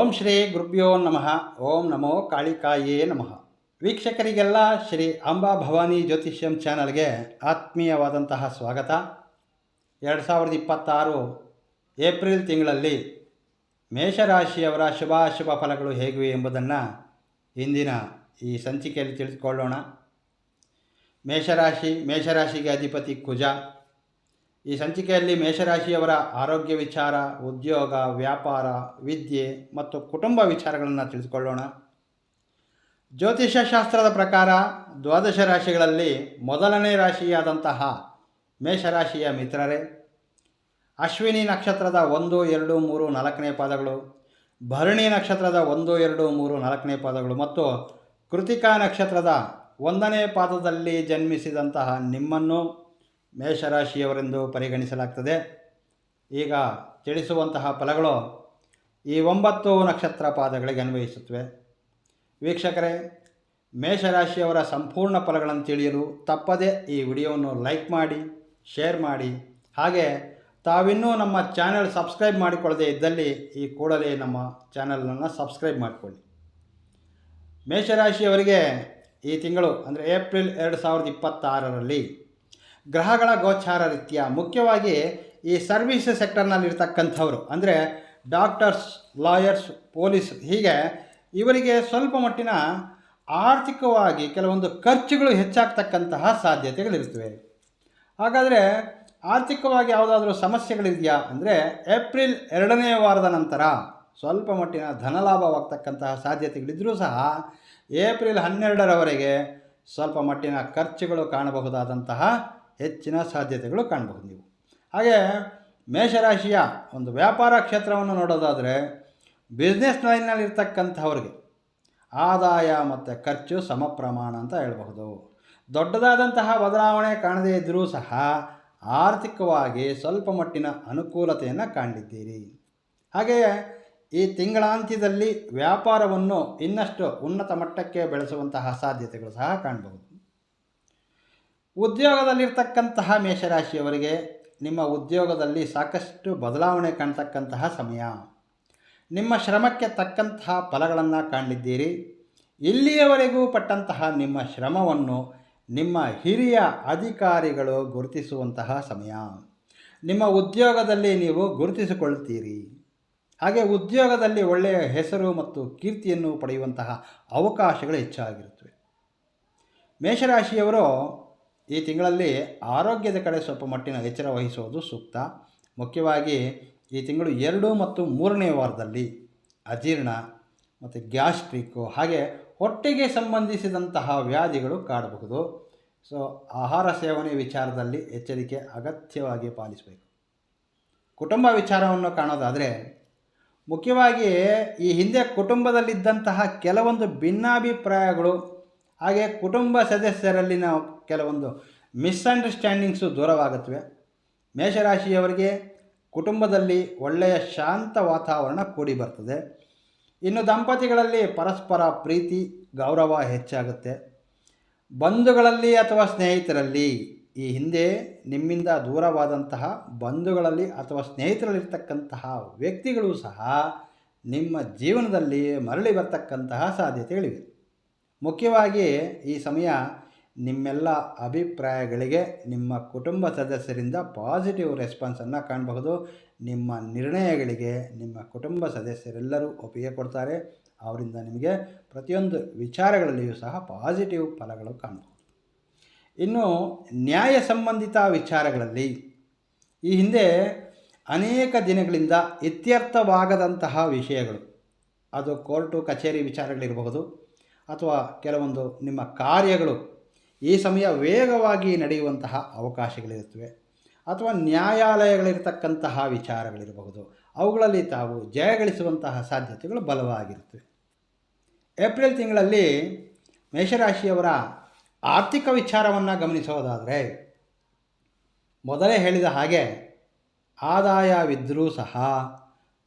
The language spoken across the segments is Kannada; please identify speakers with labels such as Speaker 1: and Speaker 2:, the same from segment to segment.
Speaker 1: ಓಂ ಶ್ರೀ ಗುರುಭ್ಯೋ ನಮಃ. ಓಂ ನಮೋ ಕಾಳಿಕಾಯೇ ನಮಃ. ವೀಕ್ಷಕರಿಗೆಲ್ಲ ಶ್ರೀ ಅಂಬಾ ಭವಾನಿ ಜ್ಯೋತಿಷ್ಯಂ ಚಾನಲ್ಗೆ ಆತ್ಮೀಯವಾದಂತಹ ಸ್ವಾಗತ. 2026 ಏಪ್ರಿಲ್ ತಿಂಗಳಲ್ಲಿ ಮೇಷರಾಶಿಯವರ ಶುಭಾಶುಭ ಫಲಗಳು ಹೇಗಿವೆ ಎಂಬುದನ್ನು ಇಂದಿನ ಈ ಸಂಚಿಕೆಯಲ್ಲಿ ತಿಳಿದುಕೊಳ್ಳೋಣ. ಮೇಷರಾಶಿಗೆ ಅಧಿಪತಿ ಕುಜ. ಈ ಸಂಚಿಕೆಯಲ್ಲಿ ಮೇಷರಾಶಿಯವರ ಆರೋಗ್ಯ ವಿಚಾರ, ಉದ್ಯೋಗ, ವ್ಯಾಪಾರ, ವಿದ್ಯೆ ಮತ್ತು ಕುಟುಂಬ ವಿಚಾರಗಳನ್ನು ತಿಳಿದುಕೊಳ್ಳೋಣ. ಜ್ಯೋತಿಷ್ಯ ಶಾಸ್ತ್ರದ ಪ್ರಕಾರ 12 ರಾಶಿಗಳಲ್ಲಿ ಮೊದಲನೇ ರಾಶಿಯಾದಂತಹ ಮೇಷರಾಶಿಯ ಮಿತ್ರರೇ. ಅಶ್ವಿನಿ ನಕ್ಷತ್ರದ 1, 2, 3, 4ನೇ ಪಾದಗಳು, ಭರಣಿ ನಕ್ಷತ್ರದ 1, 2, 3, 4ನೇ ಪಾದಗಳು ಮತ್ತು ಕೃತಿಕಾ ನಕ್ಷತ್ರದ 1ನೇ ಪಾದದಲ್ಲಿ ಜನ್ಮಿಸಿದಂತಹ ನಿಮ್ಮನ್ನು ಮೇಷರಾಶಿಯವರೆಂದು ಪರಿಗಣಿಸಲಾಗ್ತದೆ. ಈಗ ತಿಳಿಸುವಂತಹ ಫಲಗಳು ಈ 9 ನಕ್ಷತ್ರ ಪಾದಗಳಿಗೆ ಅನ್ವಯಿಸುತ್ತವೆ. ವೀಕ್ಷಕರೇ, ಮೇಷರಾಶಿಯವರ ಸಂಪೂರ್ಣ ಫಲಗಳನ್ನು ತಿಳಿಯಲು ತಪ್ಪದೇ ಈ ವಿಡಿಯೋವನ್ನು ಲೈಕ್ ಮಾಡಿ, ಶೇರ್ ಮಾಡಿ. ಹಾಗೆ ತಾವಿನ್ನೂ ನಮ್ಮ ಚಾನೆಲ್ ಸಬ್ಸ್ಕ್ರೈಬ್ ಮಾಡಿಕೊಳ್ಳದೆ ಇದ್ದಲ್ಲಿ ಈ ಕೂಡಲೇ ನಮ್ಮ ಚಾನಲನ್ನು ಸಬ್ಸ್ಕ್ರೈಬ್ ಮಾಡಿಕೊಳ್ಳಿ. ಮೇಷರಾಶಿಯವರಿಗೆ ಈ ತಿಂಗಳು ಅಂದರೆ ಏಪ್ರಿಲ್ 2026ರಲ್ಲಿ ಗ್ರಹಗಳ ಗೋಚಾರ ರೀತ್ಯ ಮುಖ್ಯವಾಗಿ ಈ ಸರ್ವಿಸ್ ಸೆಕ್ಟರ್ನಲ್ಲಿರ್ತಕ್ಕಂಥವರು ಅಂದರೆ ಡಾಕ್ಟರ್ಸ್, ಲಾಯರ್ಸ್, ಪೊಲೀಸ್, ಹೀಗೆ ಇವರಿಗೆ ಸ್ವಲ್ಪ ಮಟ್ಟಿನ ಆರ್ಥಿಕವಾಗಿ ಕೆಲವೊಂದು ಖರ್ಚುಗಳು ಹೆಚ್ಚಾಗ್ತಕ್ಕಂತಹ ಸಾಧ್ಯತೆಗಳಿರ್ತವೆ. ಹಾಗಾದರೆ ಆರ್ಥಿಕವಾಗಿ ಯಾವುದಾದ್ರೂ ಸಮಸ್ಯೆಗಳಿದೆಯಾ ಅಂದರೆ ಏಪ್ರಿಲ್ 2ನೇ ವಾರದ ನಂತರ ಸ್ವಲ್ಪ ಮಟ್ಟಿನ ಧನಲಾಭವಾಗ್ತಕ್ಕಂತಹ ಸಾಧ್ಯತೆಗಳಿದ್ದರೂ ಸಹ ಏಪ್ರಿಲ್ 12ರವರೆಗೆ ಸ್ವಲ್ಪ ಮಟ್ಟಿನ ಖರ್ಚುಗಳು ಕಾಣಬಹುದಾದಂತಹ ಹೆಚ್ಚಿನ ಸಾಧ್ಯತೆಗಳು ಕಾಣಬಹುದು ನೀವು. ಹಾಗೆ ಮೇಷರಾಶಿಯ ಒಂದು ವ್ಯಾಪಾರ ಕ್ಷೇತ್ರವನ್ನು ನೋಡೋದಾದರೆ ಬಿಸ್ನೆಸ್ ಲೈನ್ನಲ್ಲಿರ್ತಕ್ಕಂಥವ್ರಿಗೆ ಆದಾಯ ಮತ್ತು ಖರ್ಚು ಸಮ ಪ್ರಮಾಣ ಅಂತ ಹೇಳಬಹುದು. ದೊಡ್ಡದಾದಂತಹ ಬದಲಾವಣೆ ಕಾಣದೇ ಇದ್ದರೂ ಸಹ ಆರ್ಥಿಕವಾಗಿ ಸ್ವಲ್ಪ ಮಟ್ಟಿನ ಅನುಕೂಲತೆಯನ್ನು ಕಾಣಲಿದ್ದೀರಿ. ಹಾಗೆಯೇ ಈ ತಿಂಗಳಾಂತ್ಯದಲ್ಲಿ ವ್ಯಾಪಾರವನ್ನು ಇನ್ನಷ್ಟು ಉನ್ನತ ಮಟ್ಟಕ್ಕೆ ಬೆಳೆಸುವಂತಹ ಸಾಧ್ಯತೆಗಳು ಸಹ ಕಾಣಬಹುದು. ಉದ್ಯೋಗದಲ್ಲಿರ್ತಕ್ಕಂತಹ ಮೇಷರಾಶಿಯವರಿಗೆ ನಿಮ್ಮ ಉದ್ಯೋಗದಲ್ಲಿ ಸಾಕಷ್ಟು ಬದಲಾವಣೆ ಕಾಣ್ತಕ್ಕಂತಹ ಸಮಯ. ನಿಮ್ಮ ಶ್ರಮಕ್ಕೆ ತಕ್ಕಂತಹ ಫಲಗಳನ್ನು ಕಾಣಲಿದ್ದೀರಿ. ಇಲ್ಲಿಯವರೆಗೂ ಪಟ್ಟಂತಹ ನಿಮ್ಮ ಶ್ರಮವನ್ನು ನಿಮ್ಮ ಹಿರಿಯ ಅಧಿಕಾರಿಗಳು ಗುರುತಿಸುವಂತಹ ಸಮಯ. ನಿಮ್ಮ ಉದ್ಯೋಗದಲ್ಲಿ ನೀವು ಗುರುತಿಸಿಕೊಳ್ಳುತ್ತೀರಿ. ಹಾಗೆ ಉದ್ಯೋಗದಲ್ಲಿ ಒಳ್ಳೆಯ ಹೆಸರು ಮತ್ತು ಕೀರ್ತಿಯನ್ನು ಪಡೆಯುವಂತಹ ಅವಕಾಶಗಳು ಹೆಚ್ಚಾಗಿರುತ್ತವೆ. ಮೇಷರಾಶಿಯವರು ಈ ತಿಂಗಳಲ್ಲಿ ಆರೋಗ್ಯದ ಕಡೆ ಸ್ವಲ್ಪ ಮಟ್ಟಿನ ಎಚ್ಚರ ವಹಿಸುವುದು ಸೂಕ್ತ. ಮುಖ್ಯವಾಗಿ ಈ ತಿಂಗಳು 2 ಮತ್ತು 3ನೇ ವಾರದಲ್ಲಿ ಅಜೀರ್ಣ ಮತ್ತು ಗ್ಯಾಸ್ಟ್ರಿಕ್ಕು ಹಾಗೆ ಹೊಟ್ಟೆಗೆ ಸಂಬಂಧಿಸಿದಂತಹ ವ್ಯಾಧಿಗಳು ಕಾಡಬಹುದು. ಸೊ ಆಹಾರ ಸೇವನೆ ವಿಚಾರದಲ್ಲಿ ಎಚ್ಚರಿಕೆ ಅಗತ್ಯವಾಗಿ ಪಾಲಿಸಬೇಕು. ಕುಟುಂಬ ವಿಚಾರವನ್ನು ಕಾಣೋದಾದರೆ ಮುಖ್ಯವಾಗಿ ಈ ಹಿಂದೆ ಕುಟುಂಬದಲ್ಲಿದ್ದಂತಹ ಕೆಲವೊಂದು ಭಿನ್ನಾಭಿಪ್ರಾಯಗಳು ಹಾಗೆ ಕುಟುಂಬ ಸದಸ್ಯರಲ್ಲಿನ ಕೆಲವೊಂದು ಮಿಸ್ಅಂಡರ್ಸ್ಟ್ಯಾಂಡಿಂಗ್ಸು ದೂರವಾಗುತ್ತವೆ. ಮೇಷರಾಶಿಯವರಿಗೆ ಕುಟುಂಬದಲ್ಲಿ ಒಳ್ಳೆಯ ಶಾಂತ ವಾತಾವರಣ ಕೂಡಿ ಬರ್ತದೆ. ಇನ್ನು ದಂಪತಿಗಳಲ್ಲಿ ಪರಸ್ಪರ ಪ್ರೀತಿ, ಗೌರವ ಹೆಚ್ಚಾಗುತ್ತೆ. ಬಂಧುಗಳಲ್ಲಿ ಅಥವಾ ಸ್ನೇಹಿತರಲ್ಲಿ ಈ ಹಿಂದೆ ನಿಮ್ಮಿಂದ ದೂರವಾದಂತಹ ಬಂಧುಗಳಲ್ಲಿ ಅಥವಾ ಸ್ನೇಹಿತರಲ್ಲಿರ್ತಕ್ಕಂತಹ ವ್ಯಕ್ತಿಗಳು ಸಹ ನಿಮ್ಮ ಜೀವನದಲ್ಲಿ ಮರಳಿ ಬರ್ತಕ್ಕಂತಹ ಸಾಧ್ಯತೆಗಳಿವೆ. ಮುಖ್ಯವಾಗಿ ಈ ಸಮಯ ನಿಮ್ಮೆಲ್ಲ ಅಭಿಪ್ರಾಯಗಳಿಗೆ ನಿಮ್ಮ ಕುಟುಂಬ ಸದಸ್ಯರಿಂದ ಪಾಸಿಟಿವ್ ರೆಸ್ಪಾನ್ಸನ್ನು ಕಾಣಬಹುದು. ನಿಮ್ಮ ನಿರ್ಣಯಗಳಿಗೆ ನಿಮ್ಮ ಕುಟುಂಬ ಸದಸ್ಯರೆಲ್ಲರೂ ಒಪ್ಪಿಗೆ ಕೊಡ್ತಾರೆ. ಅವರಿಂದ ನಿಮಗೆ ಪ್ರತಿಯೊಂದು ವಿಚಾರಗಳಲ್ಲಿಯೂ ಸಹ ಪಾಸಿಟಿವ್ ಫಲಗಳು ಕಾಣಬಹುದು. ಇನ್ನು ನ್ಯಾಯ ಸಂಬಂಧಿತ ವಿಚಾರಗಳಲ್ಲಿ ಈ ಹಿಂದೆ ಅನೇಕ ದಿನಗಳಿಂದ ಇತ್ಯರ್ಥವಾಗದಂತಹ ವಿಷಯಗಳು, ಅದು ಕೋರ್ಟು ಕಚೇರಿ ವಿಚಾರಗಳಿರಬಹುದು ಅಥವಾ ಕೆಲವೊಂದು ನಿಮ್ಮ ಕಾರ್ಯಗಳು ಈ ಸಮಯ ವೇಗವಾಗಿ ನಡೆಯುವಂತಹ ಅವಕಾಶಗಳಿರುತ್ತವೆ. ಅಥವಾ ನ್ಯಾಯಾಲಯಗಳಿರ್ತಕ್ಕಂತಹ ವಿಚಾರಗಳಿರಬಹುದು, ಅವುಗಳಲ್ಲಿ ತಾವು ಜಯಗಳಿಸುವಂತಹ ಸಾಧ್ಯತೆಗಳು ಬಲವಾಗಿರುತ್ತವೆ. ಏಪ್ರಿಲ್ ತಿಂಗಳಲ್ಲಿ ಮೇಷರಾಶಿಯವರ ಆರ್ಥಿಕ ವಿಚಾರವನ್ನು ಗಮನಿಸೋದಾದರೆ ಮೊದಲೇ ಹೇಳಿದ ಹಾಗೆ ಆದಾಯವಿದ್ದರೂ ಸಹ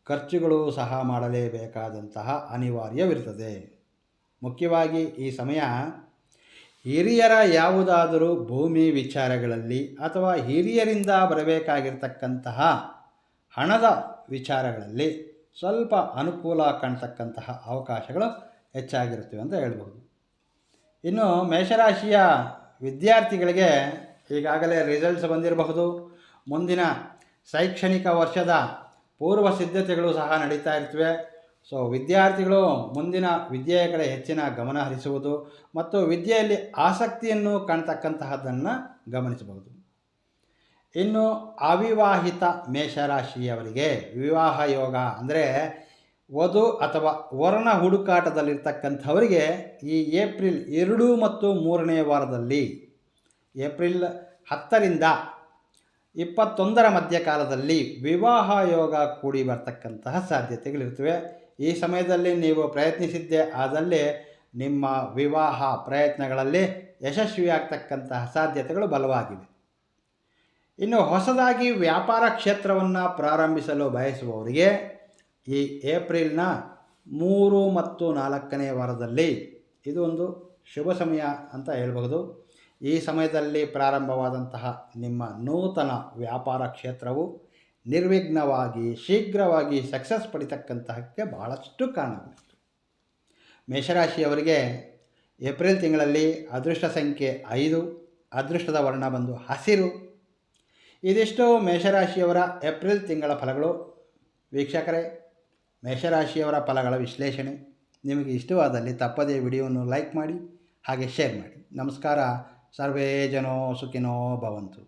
Speaker 1: ಖರ್ಚುಗಳು ಸಹ ಮಾಡಲೇಬೇಕಾದಂತಹ ಅನಿವಾರ್ಯವಿರುತ್ತದೆ. ಮುಖ್ಯವಾಗಿ ಈ ಸಮಯ ಹಿರಿಯರ ಯಾವುದಾದರೂ ಭೂಮಿ ವಿಚಾರಗಳಲ್ಲಿ ಅಥವಾ ಹಿರಿಯರಿಂದ ಬರಬೇಕಾಗಿರ್ತಕ್ಕಂತಹ ಹಣದ ವಿಚಾರಗಳಲ್ಲಿ ಸ್ವಲ್ಪ ಅನುಕೂಲ ಕಾಣ್ತಕ್ಕಂತಹ ಅವಕಾಶಗಳು ಹೆಚ್ಚಾಗಿರುತ್ತವೆ ಅಂತ ಹೇಳ್ಬೋದು. ಇನ್ನು ಮೇಷರಾಶಿಯ ವಿದ್ಯಾರ್ಥಿಗಳಿಗೆ ಈಗಾಗಲೇ ರಿಸಲ್ಟ್ಸ್ ಬಂದಿರಬಹುದು. ಮುಂದಿನ ಶೈಕ್ಷಣಿಕ ವರ್ಷದ ಪೂರ್ವ ಸಿದ್ಧತೆಗಳು ಸಹ ನಡೀತಾ ಇರ್ತವೆ. ಸೊ ವಿದ್ಯಾರ್ಥಿಗಳು ಮುಂದಿನ ವಿದ್ಯೆಯ ಕಡೆ ಹೆಚ್ಚಿನ ಗಮನ ಹರಿಸುವುದು ಮತ್ತು ವಿದ್ಯೆಯಲ್ಲಿ ಆಸಕ್ತಿಯನ್ನು ಕಾಣ್ತಕ್ಕಂತಹದ್ದನ್ನು ಗಮನಿಸಬಹುದು. ಇನ್ನು ಅವಿವಾಹಿತ ಮೇಷರಾಶಿಯವರಿಗೆ ವಿವಾಹ ಯೋಗ ಅಂದರೆ ವಧು ಅಥವಾ ವರನ ಹುಡುಕಾಟದಲ್ಲಿರ್ತಕ್ಕಂಥವರಿಗೆ ಈ ಏಪ್ರಿಲ್ 2 ಮತ್ತು 3ನೇ ವಾರದಲ್ಲಿ, ಏಪ್ರಿಲ್ 10ರಿಂದ 21ರ ಮಧ್ಯಕಾಲದಲ್ಲಿ ವಿವಾಹ ಯೋಗ ಕೂಡಿ ಬರ್ತಕ್ಕಂತಹ ಸಾಧ್ಯತೆಗಳಿರ್ತವೆ. ಈ ಸಮಯದಲ್ಲಿ ನೀವು ಪ್ರಯತ್ನಿಸಿದ್ದೇ ಆದಲ್ಲಿ ನಿಮ್ಮ ವಿವಾಹ ಪ್ರಯತ್ನಗಳಲ್ಲಿ ಯಶಸ್ವಿಯಾಗ್ತಕ್ಕಂತಹ ಸಾಧ್ಯತೆಗಳು ಬಲವಾಗಿವೆ. ಇನ್ನು ಹೊಸದಾಗಿ ವ್ಯಾಪಾರ ಕ್ಷೇತ್ರವನ್ನು ಪ್ರಾರಂಭಿಸಲು ಬಯಸುವವರಿಗೆ ಈ ಏಪ್ರಿಲ್ನ 3 ಮತ್ತು 4ನೇ ವಾರದಲ್ಲಿ ಇದು ಒಂದು ಶುಭ ಸಮಯ ಅಂತ ಹೇಳಬಹುದು. ಈ ಸಮಯದಲ್ಲಿ ಪ್ರಾರಂಭವಾದಂತಹ ನಿಮ್ಮ ನೂತನ ವ್ಯಾಪಾರ ಕ್ಷೇತ್ರವು ನಿರ್ವಿಘ್ನವಾಗಿ ಶೀಘ್ರವಾಗಿ ಸಕ್ಸಸ್ ಪಡಿತಕ್ಕಂತಹಕ್ಕೆ ಬಹಳಷ್ಟು ಕಾರಣವಿದೆ. ಮೇಷರಾಶಿಯವರಿಗೆ ಏಪ್ರಿಲ್ ತಿಂಗಳಲ್ಲಿ ಅದೃಷ್ಟ ಸಂಖ್ಯೆ 5, ಅದೃಷ್ಟದ ವರ್ಣ ಬಂದು ಹಸಿರು. ಇದಿಷ್ಟು ಮೇಷರಾಶಿಯವರ ಏಪ್ರಿಲ್ ತಿಂಗಳ ಫಲಗಳು. ವೀಕ್ಷಕರೇ, ಮೇಷರಾಶಿಯವರ ಫಲಗಳ ವಿಶ್ಲೇಷಣೆ ನಿಮಗೆ ಇಷ್ಟವಾದಲ್ಲಿ ತಪ್ಪದೇ ವಿಡಿಯೋವನ್ನು ಲೈಕ್ ಮಾಡಿ, ಹಾಗೆ ಶೇರ್ ಮಾಡಿ. ನಮಸ್ಕಾರ. ಸರ್ವೇ ಜನೋ ಸುಖಿನೋ ಭವಂತು.